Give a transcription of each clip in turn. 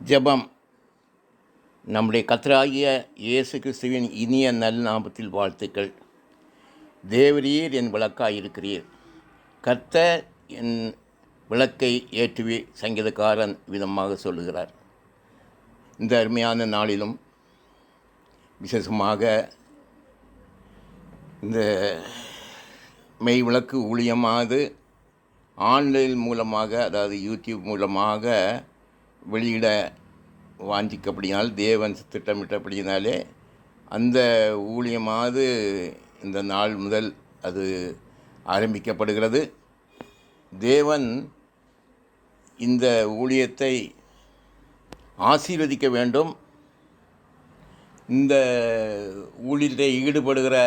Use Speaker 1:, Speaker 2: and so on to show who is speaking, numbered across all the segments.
Speaker 1: ஜெபம். நம்முடைய கர்த்தராகிய இயேசு கிறிஸ்துவின் இனிய நல் நாமத்தில் வாழ்த்துக்கள். தேவரீர் என் விளக்காயிருக்கிறீர், கர்த்தர் என் விளக்கை ஏற்றுவி, சங்கீதக்காரன் விதமாக சொல்லுகிறார். இந்த அருமையான நாளிலும் விசேஷமாக இந்த மெய் விளக்கு ஊழியமானது ஆன்லைன் மூலமாக, அதாவது யூடியூப் மூலமாக வெளியிட வாஞ்சிக்கப்படினால், தேவன் திட்டமிட்டபடினாலே அந்த ஊழியமாவது இந்த நாள் முதல் அது ஆரம்பிக்கப்படுகிறது. தேவன் இந்த ஊழியத்தை ஆசீர்வதிக்க வேண்டும். இந்த ஊழியத்தை ஈடுபடுகிற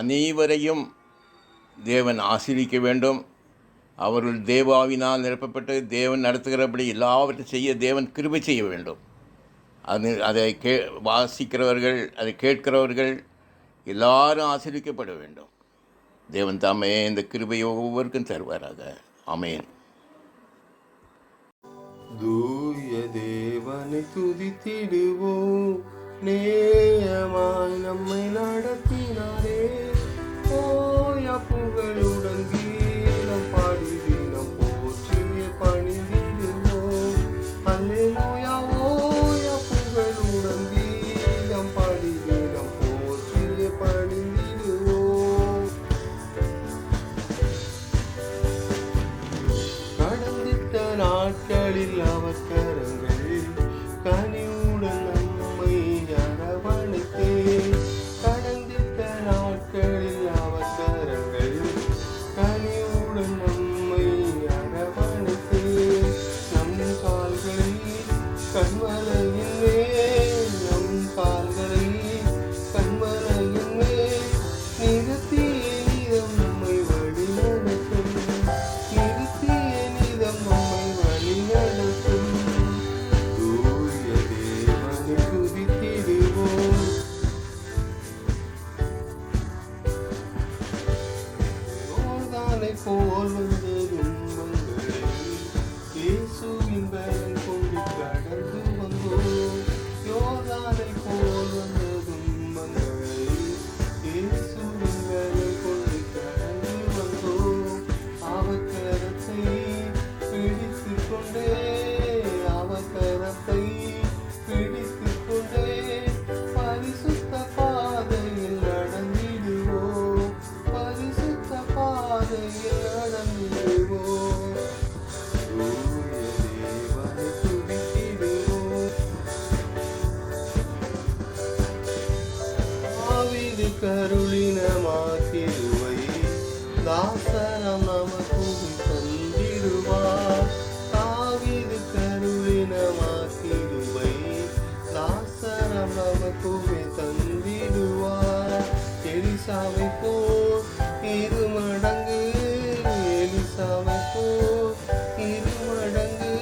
Speaker 1: அனைவரையும் தேவன் ஆசீர்வதிக்க வேண்டும். அவர்கள் தேவாவினால் நிரப்பப்பட்டு தேவன் நடத்துகிறபடி எல்லாவற்றையும் செய்ய தேவன் கிருபை செய்ய வேண்டும். அதை வாசிக்கிறவர்கள், அதை கேட்கிறவர்கள் எல்லாரும் ஆசீர்வதிக்கப்பட வேண்டும். தேவன் தாமே இந்த கிருபையை ஒவ்வொருக்கும் தருவாராக. ஆமென்.
Speaker 2: தூய தேவனை துதித்திடுவோம், நேயமாய் நம்மை நடத்தினாரே. ஓய புகழுடன் கீதம் பாடி தினம் போற்றிய பணிந்திடுவோம். அல்லேலூயா. ஓய புகழுடன் கீதம் பாடி தினம் போற்றிய பணிந்திடுவோம். கடந்திட்ட நாட்களில் அவர் கரங்கள் கனிவுடன் நம்மை அரவணைத்தே. கடந்திட்ட நாட்களில் அவர் கரங்கள் கனிவுடன் நம்மை அரவணைத்தே. நம் கால்களை கண்மலையின் மேல், நம் கால்களை கண்மலையின் மேல் நிறுத்திய நிதம் நம்மை வழி நடத்தும். நிறுத்திய நிதம் நம்மை வழி நடத்தும். தூய தேவனை துதித்திடுவோம். யோர்தானை போல் வந்த துன்பங்களை இயேசுவின் பலன் கொண்டு கடந்து வந்தோம். யோர்தானை போல் வந்த துன்பங்களை இயேசுவின் பலன் கொண்டு கடந்து வந்தோம். அவர் கரத்தை பிடித்துக் கொண்டே, அவர் கரத்தை பிடித்துக் கொண்டே பரிசுத்த பாதையில் நடந்திடுவோம். பரிசுத்த பாதையில் நடந்திடுவோம். தூய தேவனை துதித்திடுவோம். ஆவிது கருளின மாத்திருவை தாசனம் நமக்கு தந்திடுவார். தாவீது கருளின மாத்திருவை தாசனம் நமக்கு தந்திடுவார். எலிசாவை போல் இரு மடங்கு, எலிசாவை போல் இரு மடங்கு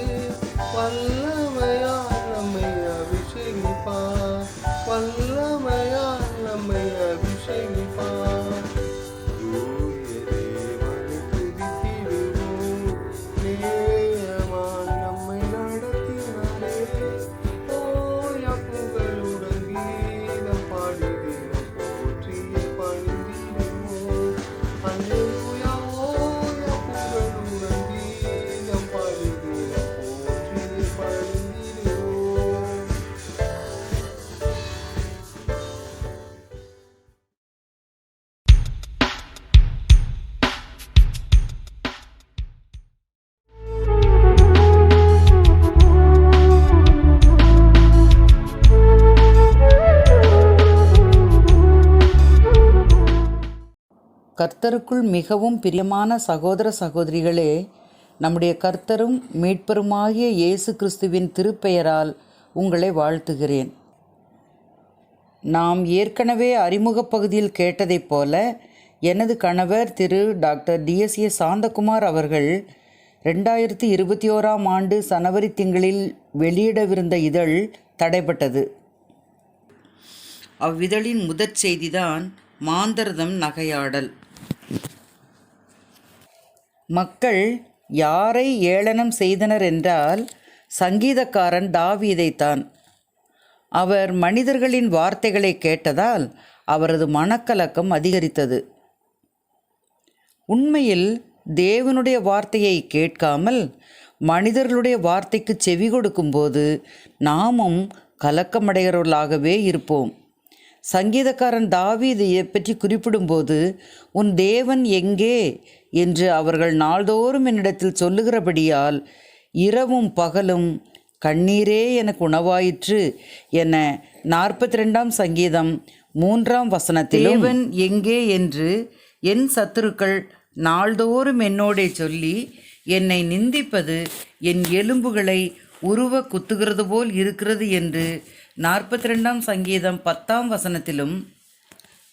Speaker 2: வல்லமையால் நம்மை அபிஷேகிப்பார். வல்லமையால் நம்மை அபிஷேகிப்பார். தூய தேவனை துதித்திடுவோம். நேயமாய் நம்மை நடத்தினாரே. ஓய புகழுடன் கீதம் பாடி தினம் போற்றிய பணிந்திடுவோம். அல்லேலூயா. ஓய புகழுடன் கீதம் பாடி தினம் போற்றிய பணிந்திடுவோம்.
Speaker 3: கர்த்தருக்குள் மிகவும் பிரியமான சகோதர சகோதரிகளே, நம்முடைய கர்த்தரும் மீட்பருமாகிய இயேசு கிறிஸ்துவின் திருப்பெயரால் உங்களை வாழ்த்துகிறேன். நாம் ஏற்கனவே அறிமுகப் பகுதியில் கேட்டதைப் போல, எனது கணவர் திரு டாக்டர் டிஎஸ்ஏ சாந்தகுமார் அவர்கள் 2021ஆம் ஆண்டு சனவரி திங்களில் வெளியிடவிருந்த இதழ் தடைப்பட்டது. அவ்விதழின் முதற் செய்திதான் மாந்தர்தம் நகையாடல். மக்கள் யாரை ஏளனம் செய்தனர் என்றால், சங்கீதக்காரன் தாவீதைத்தான். அவர் மனிதர்களின் வார்த்தைகளை கேட்டதால் அவரது மனக்கலக்கம் அதிகரித்தது. உண்மையில் தேவனுடைய வார்த்தையை கேட்காமல் மனிதர்களுடைய வார்த்தைக்கு செவி கொடுக்கும்போது நாமும் கலக்கமடைகிறவர்களாகவே இருப்போம். சங்கீதக்காரன் தாவீதையை பற்றி குறிப்பிடும்போது, உன் தேவன் எங்கே என்று அவர்கள் நாள்தோறும் என்னிடத்தில் சொல்லுகிறபடியால் இரவும் பகலும் கண்ணீரே எனக்கு உணவாயிற்று என 42ஆம் சங்கீதம் 3ஆம் வசனத்தில், தேவன் எங்கே என்று என் சத்துருக்கள் நாள்தோறும் என்னோடே சொல்லி என்னை நிந்திப்பது என் எலும்புகளை உருவ குத்துகிறது போல் இருக்கிறது என்று 42ஆம் சங்கீதம் 10ஆம் வசனத்திலும்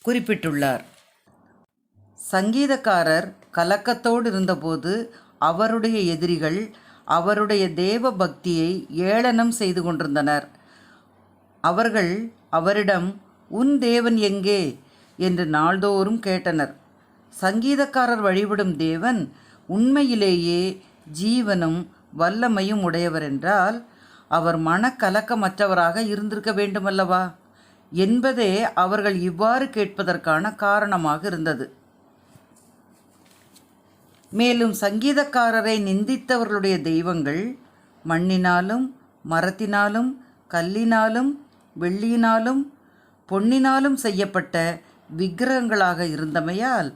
Speaker 3: குறிப்பிட்டுள்ளார். சங்கீதக்காரர் கலக்கத்தோடு இருந்தபோது அவருடைய எதிரிகள் அவருடைய தேவ பக்தியை ஏளனம் செய்து கொண்டிருந்தனர். அவர்கள் அவரிடம் உன் தேவன் எங்கே என்று நாள்தோறும் கேட்டனர். சங்கீதக்காரர் வழிபடும் தேவன் உண்மையிலேயே ஜீவனும் வல்லமையும் உடையவர் என்றால் அவர் மனக்கலக்கமற்றவராக இருந்திருக்க வேண்டுமல்லவா என்பதே அவர்கள் இவ்வாறு கேட்பதற்கான காரணமாக இருந்தது. மேலும் சங்கீதக்காரரை நிந்தித்தவர்களுடைய தெய்வங்கள் மண்ணினாலும் மரத்தினாலும் கல்லினாலும் வெள்ளியினாலும் பொன்னினாலும் செய்யப்பட்ட விக்கிரகங்களாக இருந்தமையால்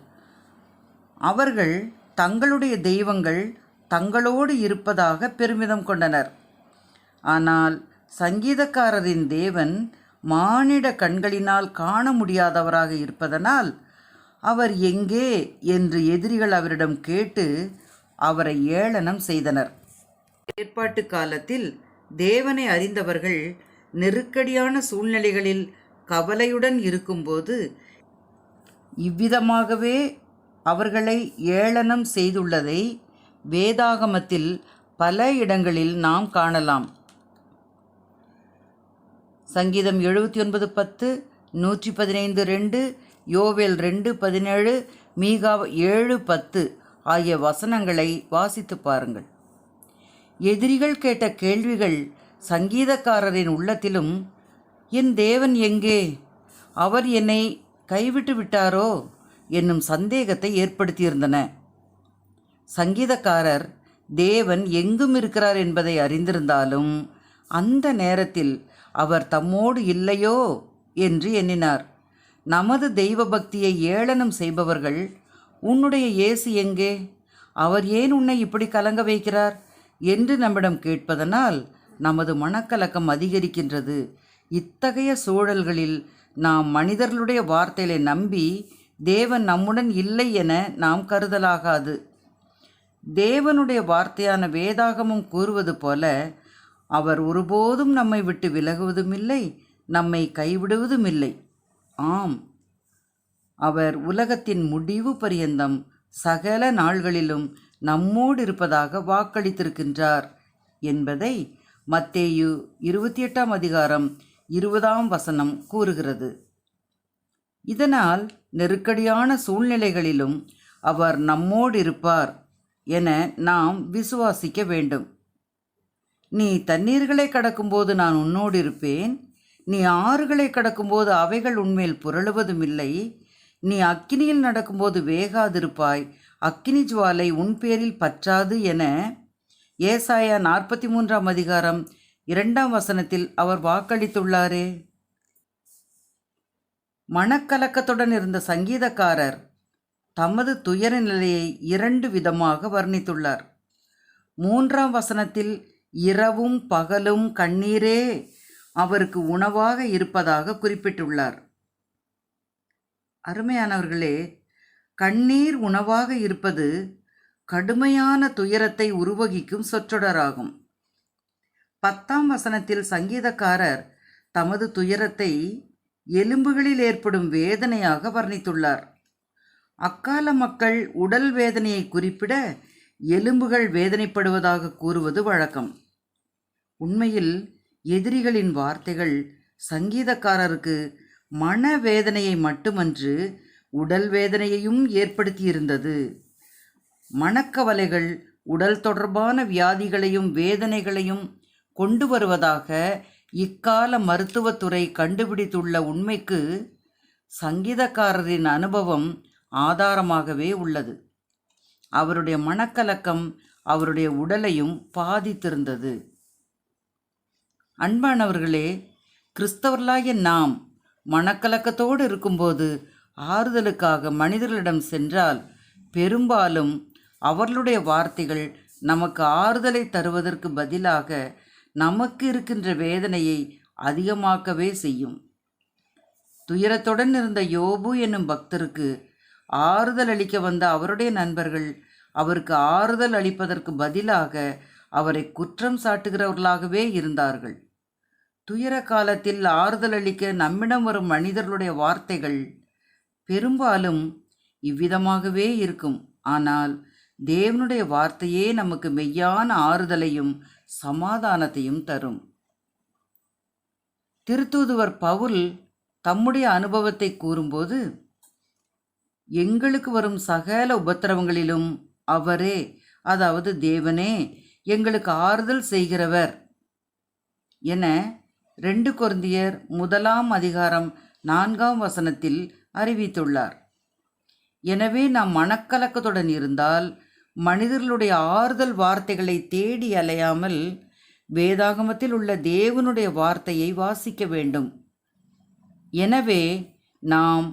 Speaker 3: அவர்கள் தங்களுடைய தெய்வங்கள் தங்களோடு இருப்பதாக பெருமிதம் கொண்டனர். ஆனால் சங்கீதக்காரரின் தேவன் மானிட கண்களினால் காண முடியாதவராக இருப்பதனால் அவர் எங்கே என்று எதிரிகள் அவரிடம் கேட்டு அவரை ஏளனம் செய்தனர். ஏற்பாட்டு காலத்தில் தேவனை அறிந்தவர்கள் நெருக்கடியான சூழ்நிலைகளில் கவலையுடன் இருக்கும்போது இவ்விதமாகவே அவர்களை ஏளனம் செய்துள்ளதை வேதாகமத்தில் பல இடங்களில் நாம் காணலாம். சங்கீதம் 79:10, 115:2, யோவேல் 2:17, மீகா 7:10 ஆகிய வசனங்களை வாசித்து பாருங்கள். எதிரிகள் கேட்ட கேள்விகள் சங்கீதக்காரரின் உள்ளத்திலும் என் தேவன் எங்கே, அவர் என்னை கைவிட்டு விட்டாரோ என்னும் சந்தேகத்தை ஏற்படுத்தியிருந்தன. சங்கீதக்காரர் தேவன் எங்கும் இருக்கிறார் என்பதை அறிந்திருந்தாலும் அந்த நேரத்தில் அவர் தம்மோடு இல்லையோ என்று எண்ணினார். நமது தெய்வ பக்தியை ஏளனம் செய்பவர்கள் உன்னுடைய இயேசு எங்கே, அவர் ஏன் உன்னை இப்படி கலங்க வைக்கிறார் என்று நம்மிடம் கேட்பதனால் நமது மனக்கலக்கம் அதிகரிக்கின்றது. இத்தகைய சூழல்களில் நாம் மனிதர்களுடைய வார்த்தைகளை நம்பி தேவன் நம்முடன் இல்லை என நாம் கருதலாகாது. தேவனுடைய வார்த்தையான வேதாகமும் கூறுவது போல அவர் ஒருபோதும் நம்மை விட்டு விலகுவதுமில்லை, நம்மை கைவிடுவதுமில்லை. ஆம், அவர் உலகத்தின் முடிவு பரியந்தம் சகல நாள்களிலும் நம்மோடு இருப்பதாக வாக்களித்திருக்கின்றார் என்பதை மத்தேயு 28ஆம் அதிகாரம் 20ஆம் வசனம் கூறுகிறது. இதனால் நெருக்கடியான சூழ்நிலைகளிலும் அவர் நம்மோடு இருப்பார் என நாம் விசுவாசிக்க வேண்டும். நீ தண்ணீர்களை கடக்கும்போது நான் உன்னோடு இருப்பேன், நீ ஆறுகளை கடக்கும்போது அவைகள் உன்மேல் புரளுவதுமில்லை, நீ அக்கினியில் நடக்கும்போது வேகாதிருப்பாய், அக்கினி ஜுவாலை உன் பேரில் பற்றாது என ஏசாயா 43ஆம் அதிகாரம் 2ஆம் வசனத்தில் அவர் வாக்களித்துள்ளாரே. மனக்கலக்கத்துடன் இருந்த சங்கீதக்காரர் தமது துயர நிலையை 2 விதமாக வர்ணித்துள்ளார். 3ஆம் வசனத்தில் இரவும் பகலும் கண்ணீரே அவருக்கு உணவாக இருப்பதாக குறிப்பிட்டுள்ளார். அருமையானவர்களே, கண்ணீர் உணவாக இருப்பது கடுமையான துயரத்தை உருவகிக்கும் சொற்றொடராகும். 10ஆம் வசனத்தில் சங்கீதக்காரர் தமது துயரத்தை எலும்புகளில் ஏற்படும் வேதனையாக வர்ணித்துள்ளார். அக்கால மக்கள் உடல் வேதனையை குறிப்பிட எலும்புகள் வேதனைப்படுவதாக கூறுவது வழக்கம். உண்மையில் எதிரிகளின் வார்த்தைகள் சங்கீதக்காரருக்கு மனவேதனையை மட்டுமன்று உடல் வேதனையையும் ஏற்படுத்தியிருந்தது. மனக்கவலைகள் உடல் தொடர்பான வியாதிகளையும் வேதனைகளையும் கொண்டு வருவதாக இக்கால மருத்துவத்துறை கண்டுபிடித்துள்ள உண்மைக்கு சங்கீதக்காரரின் அனுபவம் ஆதாரமாகவே உள்ளது. அவருடைய மனக்கலக்கம் அவருடைய உடலையும் பாதித்திருந்தது. அன்பானவர்களே, கிறிஸ்தவர்களாகிய நாம் மனக்கலக்கத்தோடு இருக்கும்போது ஆறுதலுக்காக மனிதர்களிடம் சென்றால் பெரும்பாலும் அவர்களுடைய வார்த்தைகள் நமக்கு ஆறுதலை தருவதற்கு பதிலாக நமக்கு இருக்கின்ற வேதனையை அதிகமாக்கவே செய்யும். துயரத்துடன் இருந்த யோபு என்னும் பக்தருக்கு ஆறுதல் அளிக்க வந்த அவருடைய நண்பர்கள் அவருக்கு ஆறுதல் அளிப்பதற்கு பதிலாக அவரை குற்றம் சாட்டுகிறவர்களாகவே இருந்தார்கள். துயர காலத்தில் ஆறுதல் அளிக்க நம்மிடம் வரும் மனிதர்களுடைய வார்த்தைகள் பெரும்பாலும் இவ்விதமாகவே இருக்கும். ஆனால் தேவனுடைய வார்த்தையே நமக்கு மெய்யான ஆறுதலையும் சமாதானத்தையும் தரும். திருத்தூதுவர் பவுல் தம்முடைய அனுபவத்தை கூறும்போது, எங்களுக்கு வரும் சகல உபத்திரவங்களிலும் அவரே, அதாவது தேவனே, எங்களுக்கு ஆறுதல் செய்கிறவர் என 2 கொரிந்தியர் 1:4 அறிவித்துள்ளார். எனவே நாம் மனக்கலக்கத்துடன் இருந்தால் மனிதர்களுடைய ஆறுதல் வார்த்தைகளை தேடி அலையாமல் வேதாகமத்தில் உள்ள தேவனுடைய வார்த்தையை வாசிக்க வேண்டும். எனவே நாம்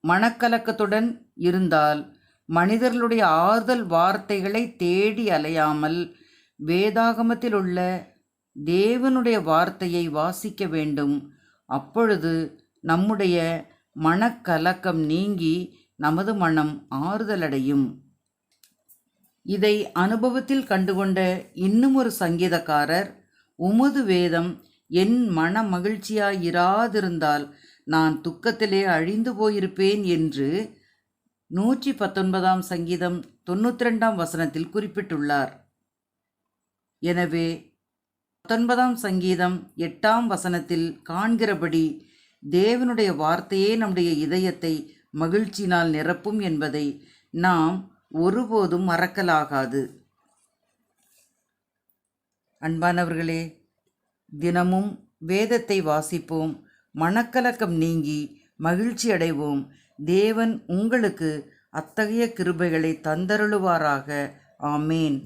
Speaker 3: மனக்கலக்கத்துடன் இருந்தால் மனிதர்களுடைய ஆறுதல் வார்த்தைகளை தேடி அலையாமல் வேதாகமத்தில் உள்ள தேவனுடைய வார்த்தையை வாசிக்க வேண்டும். அப்பொழுது நம்முடைய மனக்கலக்கம் நீங்கி நமது மனம் ஆறுதலடையும். இதை அனுபவத்தில் கண்டுகொண்ட இன்னும் ஒரு சங்கீதக்காரர், உமது வேதம் என் மன மகிழ்ச்சியாயிராதிருந்தால் நான் துக்கத்திலே அழிந்து போயிருப்பேன் என்று 119 சங்கீதம் 92 குறிப்பிட்டுள்ளார். எனவே 19 சங்கீதம் 8 காண்கிறபடி தேவனுடைய வார்த்தையே நம்முடைய இதயத்தை மகிழ்ச்சியினால் நிரப்பும் என்பதை நாம் ஒருபோதும் மறக்கலாகாது. அன்பானவர்களே, தினமும் வேதத்தை வாசிப்போம், மனக்கலக்கம் நீங்கி மகிழ்ச்சி அடைவோம். தேவன் உங்களுக்கு அத்தகைய கிருபைகளை தந்தருளுவாராக. ஆமேன்.